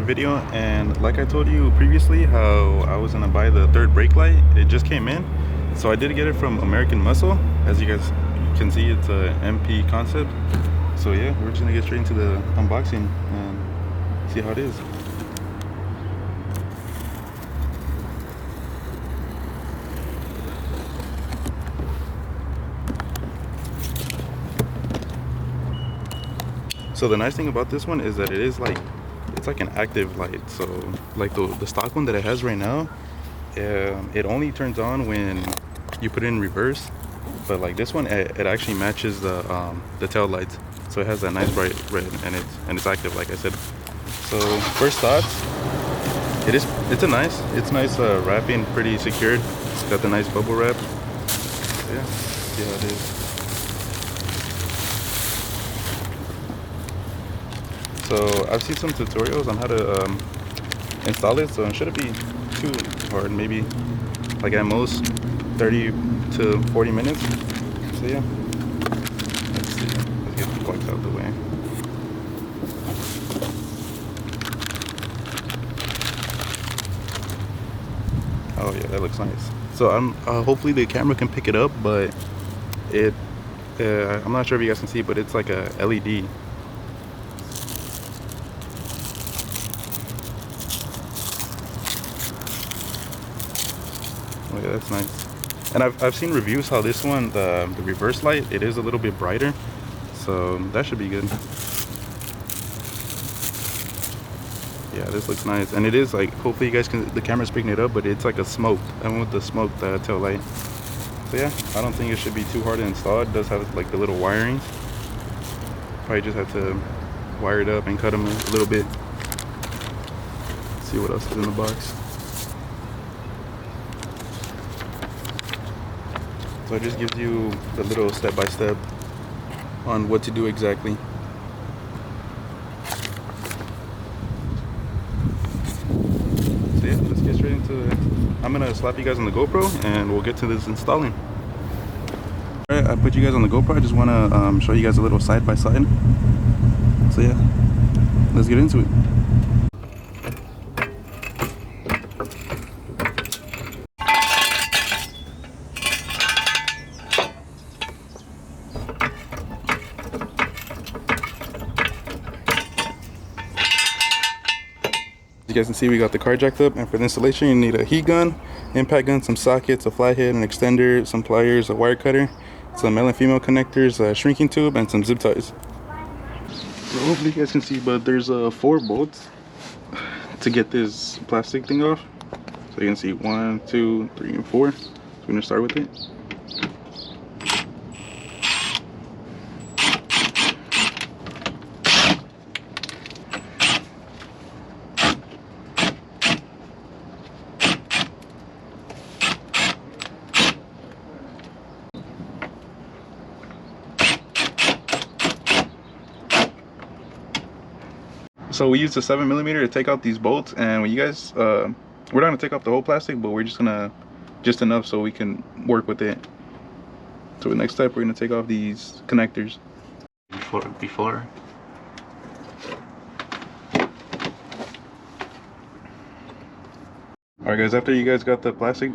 another video. And like I told you previously, how I was gonna buy the third brake light, it just came in. So I did get it from American Muscle. As you guys can see, it's a MP concept. So yeah, we're just gonna get straight into the unboxing and see how it is. So the nice thing about this one is that it's like an active light. So like the stock one that it has right now, it only turns on when you put it in reverse. But like this one, it actually matches the tail lights. So it has that nice bright red, and it's active, like I said. So first thoughts, it's nice wrapping, pretty secured. It's got the nice bubble wrap. Yeah, see how it is. So I've seen some tutorials on how to install it, so it shouldn't be too hard. Maybe like at most 30 to 40 minutes. So yeah, let's see. Let's get the plugs out of the way. Oh yeah, that looks nice. So I'm hopefully the camera can pick it up, but I'm not sure if you guys can see, but it's like a LED. Oh yeah, that's nice. And I've seen reviews how this one, the reverse light, it is a little bit brighter, so that should be good. Yeah, this looks nice, and it is like, hopefully you guys can, the camera's picking it up, but it's like a smoked. I went with the smoked tail light. So yeah, I don't think it should be too hard to install. It does have like the little wirings. Probably just have to wire it up and cut them a little bit. Let's see what else is in the box. So it just gives you the little step-by-step on what to do exactly. So yeah, let's get straight into it. I'm gonna slap you guys on the GoPro and we'll get to this installing. Alright, I put you guys on the GoPro. I just wanna show you guys a little side-by-side. So yeah, let's get into it. As you guys can see, we got the car jacked up, and for the installation you need a heat gun, impact gun, some sockets, a flathead, an extender, some pliers, a wire cutter, some male and female connectors, a shrinking tube, and some zip ties. So hopefully you guys can see, but there's 4 bolts to get this plastic thing off. So you can see 1, 2, 3, and 4. So we're gonna start with it. So we used a 7mm to take out these bolts, and when you guys, we're not gonna take off the whole plastic, but we're just enough so we can work with it. So the next step, we're gonna take off these connectors. Before. Alright guys, after you guys got the plastic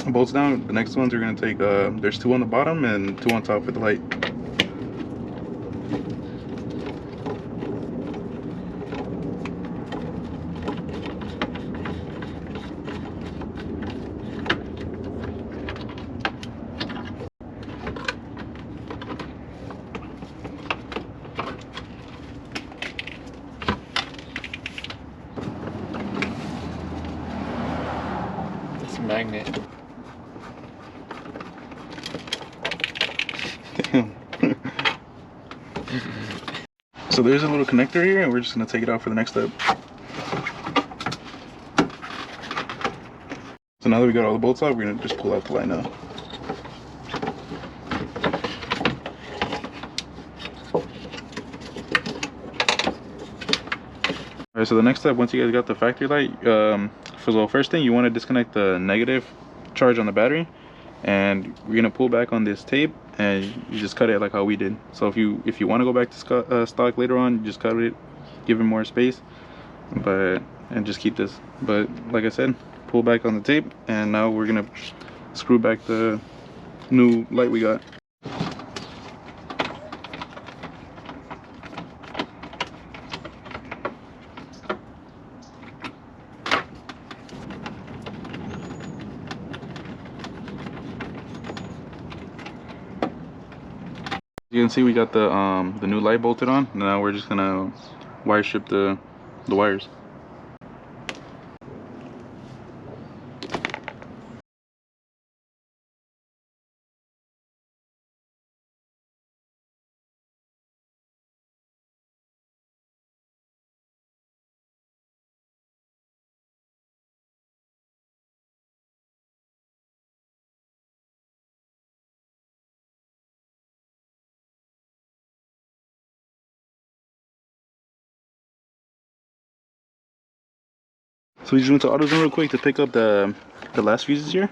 bolts down, the next ones we're gonna take, there's 2 on the bottom and 2 on top for the light. Magnet. Damn. So there's a little connector here, and we're just gonna take it out for the next step. So now that we got all the bolts out, we're gonna just pull out the light now. Alright, so the next step, once you guys got the factory light, so first thing, you want to disconnect the negative charge on the battery, and we're gonna pull back on this tape, and you just cut it like how we did. So if you want to go back to stock later on, you just cut it, give it more space. and just keep this. But like I said, pull back on the tape, and now we're gonna screw back the new light we got. You can see we got the new light bolted on. Now we're just gonna wire strip the wires. So we just went to AutoZone real quick to pick up the last fuses here.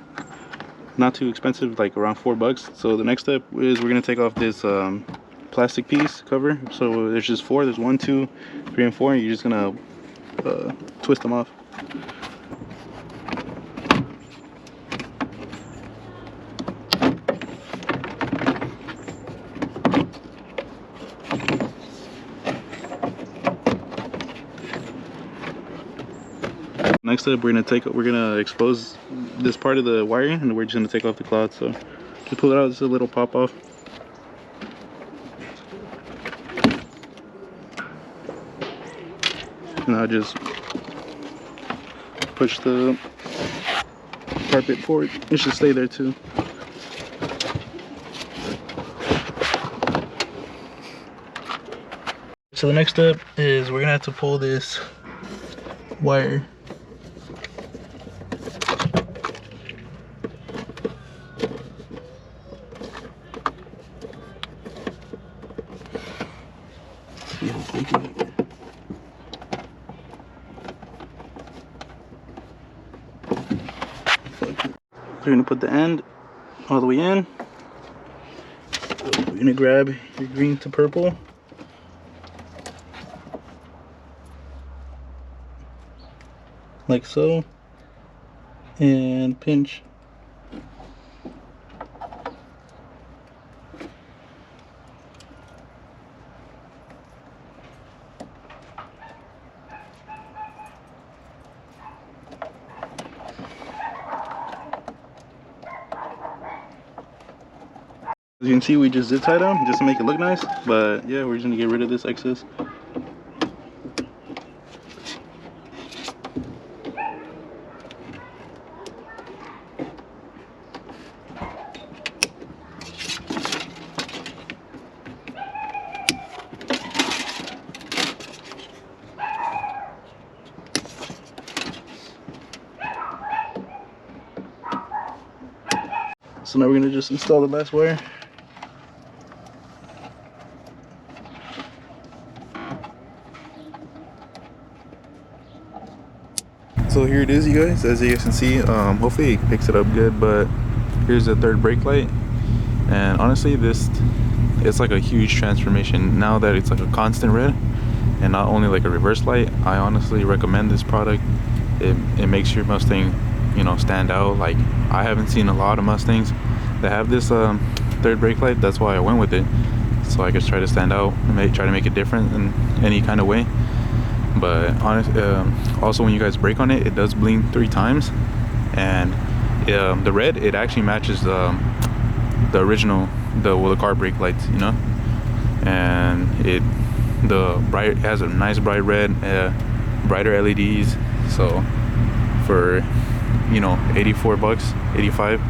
Not too expensive, like around $4. So the next step is we're gonna take off this plastic piece cover. So there's just 4. There's 1, 2, 3, and 4. And you're just gonna twist them off. Next up, we're gonna expose this part of the wiring, and we're just gonna take off the cloth. So just pull it out. It's a little pop off. And I'll just push the carpet forward. It should stay there too. So the next step is we're gonna have to pull this wire. So you're gonna put the end all the way in. You're gonna grab your green to purple. Like so. And pinch. As you can see, we just zip tied them just to make it look nice, but yeah, we're just gonna get rid of this excess. So now we're gonna just install the last wire. So here it is, you guys. As you guys can see, hopefully it picks it up good, but here's the third brake light. And honestly, it's like a huge transformation now that it's like a constant red and not only like a reverse light. I honestly recommend this product. It makes your Mustang, you know, stand out. Like, I haven't seen a lot of Mustangs that have this third brake light. That's why I went with it, so I could try to stand out and try to make it different in any kind of way. But also when you guys brake on it, it does blink 3 times, and the red, it actually matches the original, the car brake lights, you know. And it has a nice bright red, brighter LEDs. So for, you know, $84, 85,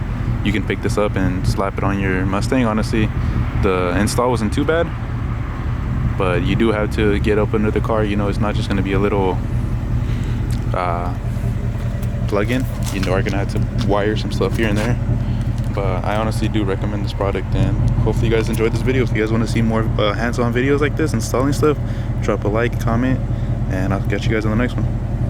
you can pick this up and slap it on your Mustang. Honestly, the install wasn't too bad, but you do have to get up under the car. You know, it's not just going to be a little plug-in. You know, are going to have to wire some stuff here and there. But I honestly do recommend this product, and hopefully you guys enjoyed this video. If you guys want to see more hands-on videos like this, installing stuff, drop a like, comment, and I'll catch you guys on the next one.